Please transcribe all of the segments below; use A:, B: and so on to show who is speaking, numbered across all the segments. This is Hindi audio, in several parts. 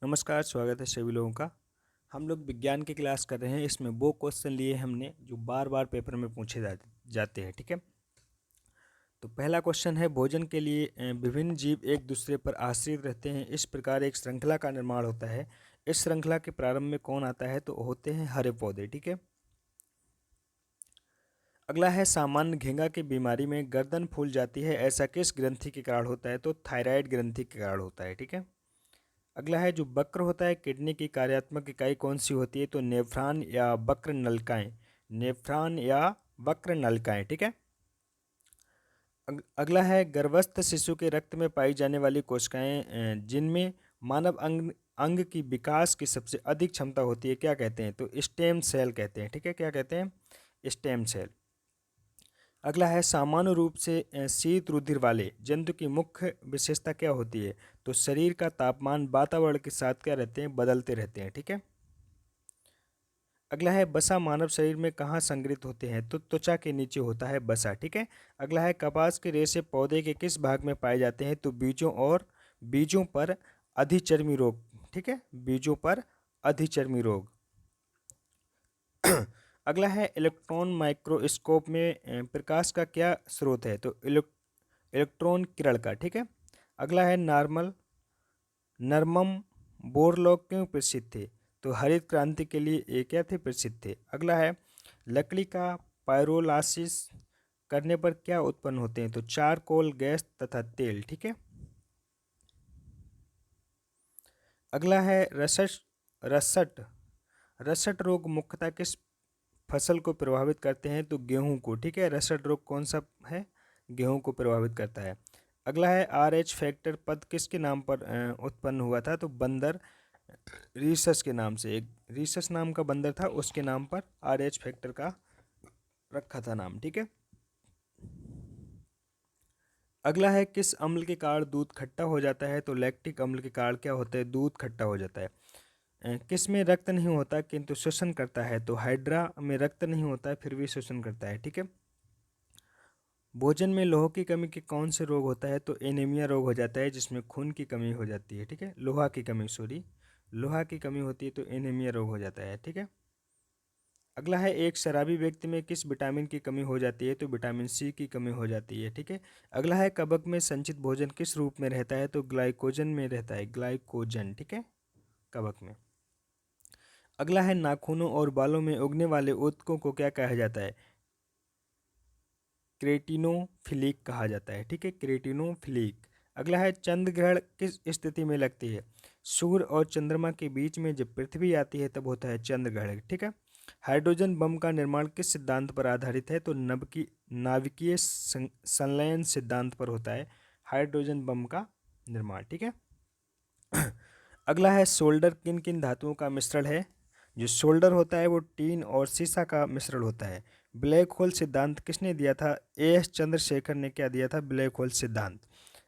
A: नमस्कार, स्वागत है सभी लोगों का। हम लोग विज्ञान की क्लास कर रहे हैं। इसमें वो क्वेश्चन लिए हमने जो बार बार पेपर में पूछे जाते हैं। ठीक है, तो पहला क्वेश्चन है, भोजन के लिए विभिन्न जीव एक दूसरे पर आश्रित रहते हैं, इस प्रकार एक श्रृंखला का निर्माण होता है। इस श्रृंखला के प्रारंभ में कौन आता है? तो होते हैं हरे पौधे। ठीक है, अगला है, सामान्य घेंगा की बीमारी में गर्दन फूल जाती है, ऐसा किस ग्रंथि के कारण होता है? तो थायराइड ग्रंथि के कारण होता है। ठीक है, अगला है, जो वक्र होता है किडनी की कार्यात्मक इकाई कौन सी होती है? तो नेफ्रॉन या वक्र नलिकाएं। नेफ्रॉन या वक्र नलिकाएं। ठीक है, अगला है, गर्भस्थ शिशु के रक्त में पाई जाने वाली कोशिकाएं जिनमें मानव अंग अंग की विकास की सबसे अधिक क्षमता होती है, क्या कहते हैं? तो स्टेम सेल कहते हैं। ठीक है, क्या कहते हैं? Stem cell. अगला है, सामान्य रूप से शीत रुधिर वाले जंतु की मुख्य विशेषता क्या होती है? तो शरीर का तापमान वातावरण के साथ क्या रहते हैं? बदलते रहते हैं। ठीक है, अगला है, बसा मानव शरीर में कहाँ संग्रहित होते हैं? तो त्वचा के नीचे होता है बसा। ठीक है, अगला है, कपास के रेशे पौधे के किस भाग में पाए जाते हैं? तो बीजों पर अधिचर्मी रोग। ठीक है, बीजों पर अधिचर्मी रोग। अगला है, इलेक्ट्रॉन माइक्रोस्कोप में प्रकाश का क्या स्रोत है? तो इलेक्ट्रॉन किरण का। ठीक है, अगला है, नरमम बोरलॉग क्यों प्रसिद्ध थे? तो हरित क्रांति के लिए ये क्या थे? प्रसिद्ध थे। अगला है, लकड़ी का पायरोलासिस करने पर क्या उत्पन्न होते हैं? तो चारकोल गैस तथा तेल। ठीक है, अगला है, रसट रसट रोग मुख्यतः किस फसल को प्रभावित करते हैं? तो गेहूं को। ठीक है, रसट रोग कौन सा है? गेहूं को प्रभावित करता है। अगला है, RH फैक्टर पद किसके नाम पर उत्पन्न हुआ था? तो बंदर रीसस के नाम से, एक रीसस नाम का बंदर था, उसके नाम पर RH फैक्टर का रखा था नाम। ठीक है, अगला है, किस अम्ल के कारण दूध खट्टा हो जाता है? तो लैक्टिक अम्ल के कारण क्या होता है? दूध खट्टा हो जाता है। किस में रक्त नहीं होता किंतु श्वसन करता है? तो हाइड्रा में रक्त नहीं होता है फिर भी श्वसन करता है। ठीक है, भोजन में लोह की कमी के कौन से रोग होता है? तो एनीमिया रोग हो जाता है, जिसमें खून की कमी हो जाती है। ठीक है, लोहा की कमी, सॉरी, लोहा की कमी होती है तो एनीमिया रोग हो जाता है। ठीक है, अगला है, एक शराबी व्यक्ति में किस विटामिन की कमी हो जाती है? तो विटामिन सी की कमी हो जाती है। ठीक है, अगला है, कवक में संचित भोजन किस रूप में रहता है? तो ग्लाइकोजन में रहता है, ग्लाइकोजन। ठीक है, कवक में। अगला है, नाखूनों और बालों में उगने वाले ऊतकों को क्या कहा जाता है? क्रेटिनोफिलिक कहा जाता है। ठीक है, क्रेटिनोफिलिक। अगला है, चंद्र ग्रहण किस स्थिति में लगती है? सूर्य और चंद्रमा के बीच में जब पृथ्वी आती है तब होता है चंद्र ग्रहण। ठीक है, हाइड्रोजन बम का निर्माण किस सिद्धांत पर आधारित है? तो नाभिकीय संलयन सिद्धांत पर होता है हाइड्रोजन बम का निर्माण। ठीक है, अगला है, सोल्डर किन किन धातुओं का मिश्रण है? जो सोल्डर होता है वो टीन और सीसा का मिश्रण होता है। ब्लैक होल सिद्धांत किसने दिया था? A.S. चंद्रशेखर ने क्या दिया था? ब्लैक होल सिद्धांत।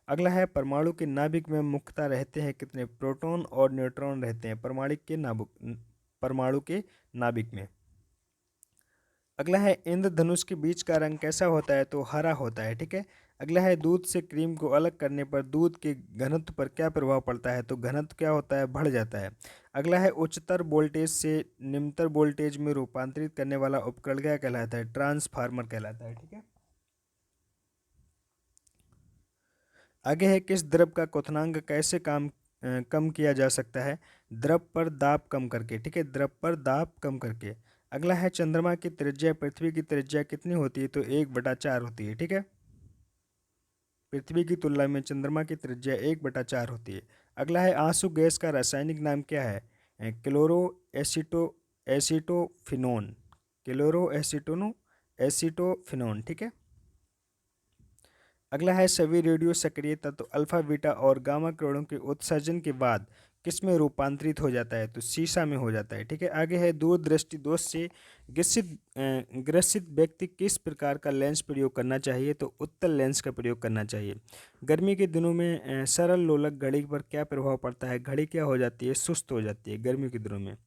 A: अगला है, परमाणु के नाभिक में मुख्यतः रहते हैं कितने? प्रोटॉन और न्यूट्रॉन रहते हैं परमाणु के नाभिक में। अगला है, इंद्रधनुष के बीच का रंग कैसा होता है? तो हरा होता है। ठीक है, अगला है, दूध से क्रीम को अलग करने पर दूध के घनत्व पर क्या प्रभाव पड़ता है? तो घनत्व क्या होता है? बढ़ जाता है। अगला है, उच्चतर वोल्टेज से निम्नतर वोल्टेज में रूपांतरित करने वाला उपकरण क्या कहलाता है? ट्रांसफार्मर कहलाता है। ठीक है, आगे है, किस द्रव का क्वथनांक कैसे कम किया जा सकता है? द्रव पर दाब कम करके। ठीक है, द्रव पर दाब कम करके। अगला है, चंद्रमा की त्रिज्या पृथ्वी की त्रिज्या कितनी होती है? तो 1/4 होती है। ठीक है, पृथ्वी की तुलना में चंद्रमा की त्रिज्या 1/4 होती है। अगला है, आंसू गैस का रासायनिक नाम क्या है? Chloro acetophenone. Chloro acetophenone. ठीक है, अगला है, सभी रेडियो सक्रिय तत्व अल्फा बीटा और गामा किरणों के उत्सर्जन के बाद किस में रूपांतरित हो जाता है? तो सीसा में हो जाता है। ठीक है, आगे है, दूरदृष्टि दोष से ग्रसित व्यक्ति किस प्रकार का लेंस प्रयोग करना चाहिए? तो उत्तल लेंस का प्रयोग करना चाहिए। गर्मी के दिनों में सरल लोलक घड़ी पर क्या प्रभाव पड़ता है? घड़ी क्या हो जाती है? सुस्त हो जाती है गर्मी के दिनों में।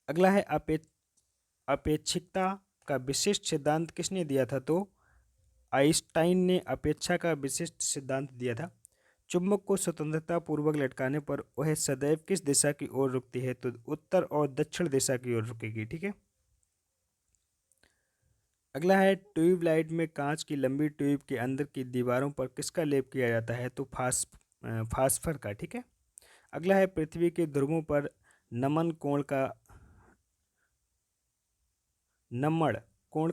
A: अगला है, अपेक्षिकता का विशिष्ट सिद्धांत किसने दिया था? तो आइंस्टाइन ने अपेक्षा का विशिष्ट सिद्धांत दिया था। चुंबक को स्वतंत्रता पूर्वक लटकाने पर वह सदैव किस दिशा की ओर रुकती है? तो उत्तर और दक्षिण दिशा की ओर रुकेगी। ठीक है। अगला है ट्यूबलाइट में कांच की लंबी ट्यूब के अंदर की दीवारों पर किसका लेप किया जाता है? तो फास्फर का। ठीक है। अगला है पृथ्वी के ध्रुवों पर नमन कोण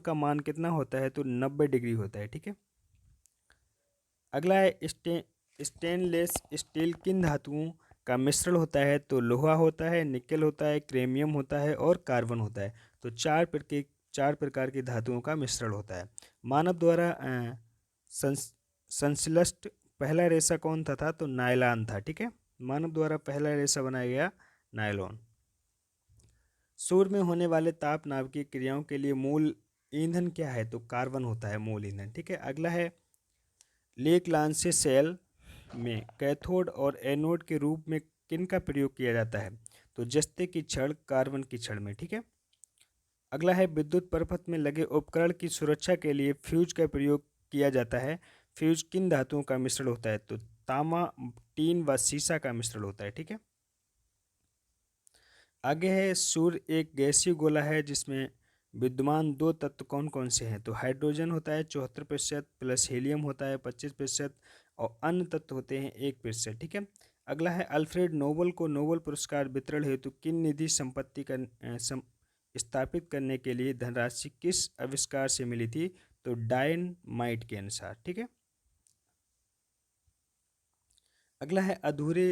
A: का मान कितना होता है? तो 90 डिग्री होता है। ठीक है। अगला है स्टेनलेस स्टील किन धातुओं का मिश्रण होता है? तो लोहा होता है, निकेल होता है, क्रोमियम होता है और कार्बन होता है। तो चार प्रकार की धातुओं का मिश्रण होता है। मानव द्वारा संश्लिष्ट पहला रेशा कौन था? तो नायलॉन था। ठीक है। मानव द्वारा पहला रेशा बनाया गया नायलॉन। सूर्य में होने वाले ताप नाभिकीय क्रियाओं के लिए मूल ईंधन क्या है? तो कार्बन होता है मूल ईंधन। ठीक है। अगला है लेक लांसे सेल में कैथोड और एनोड के रूप में किन का प्रयोग किया जाता है? तो जस्ते की छड़, कार्बन की छड़ में। ठीक है। अगला है विद्युत परपथ में लगे उपकरण की सुरक्षा के लिए फ्यूज का प्रयोग किया जाता है। फ्यूज किन धातुओं का मिश्रण होता है? तो तांबा, टीन व सीसा का मिश्रण होता है। ठीक है। आगे है सूर्य एक गैसीय गोला है जिसमें विद्यमान दो तत्व कौन कौन से हैं? तो हाइड्रोजन होता है 74% प्लस हीलियम होता है 25% और अन्य तत्व होते हैं 1%। ठीक है। अगला है अल्फ्रेड नोबल को नोबल पुरस्कार वितरण हेतु किन निधि संपत्ति का स्थापित करने के लिए धनराशि किस आविष्कार से मिली थी? तो डायनामाइट के अनुसार। ठीक है। अगला है अधूरे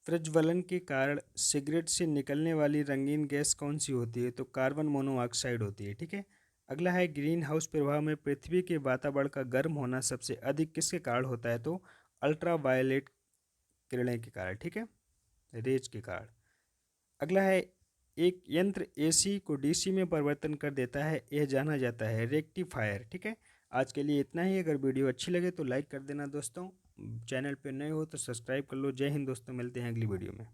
A: प्रज्वलन के कारण सिगरेट से निकलने वाली रंगीन गैस कौन सी होती है? तो कार्बन मोनोऑक्साइड होती है। ठीक है। अगला है ग्रीन हाउस प्रभाव में पृथ्वी के वातावरण का गर्म होना सबसे अधिक किसके कारण होता है? तो अल्ट्रावायलेट किरणें के कारण। ठीक है, रेज के कारण। अगला है एक यंत्र एसी को डीसी में परिवर्तन कर देता है, यह जाना जाता है रेक्टिफायर। ठीक है। आज के लिए इतना ही। अगर वीडियो अच्छी लगे तो लाइक कर देना दोस्तों। चैनल पे नए हो तो सब्सक्राइब कर लो। जय हिंद दोस्तों, मिलते हैं अगली वीडियो में।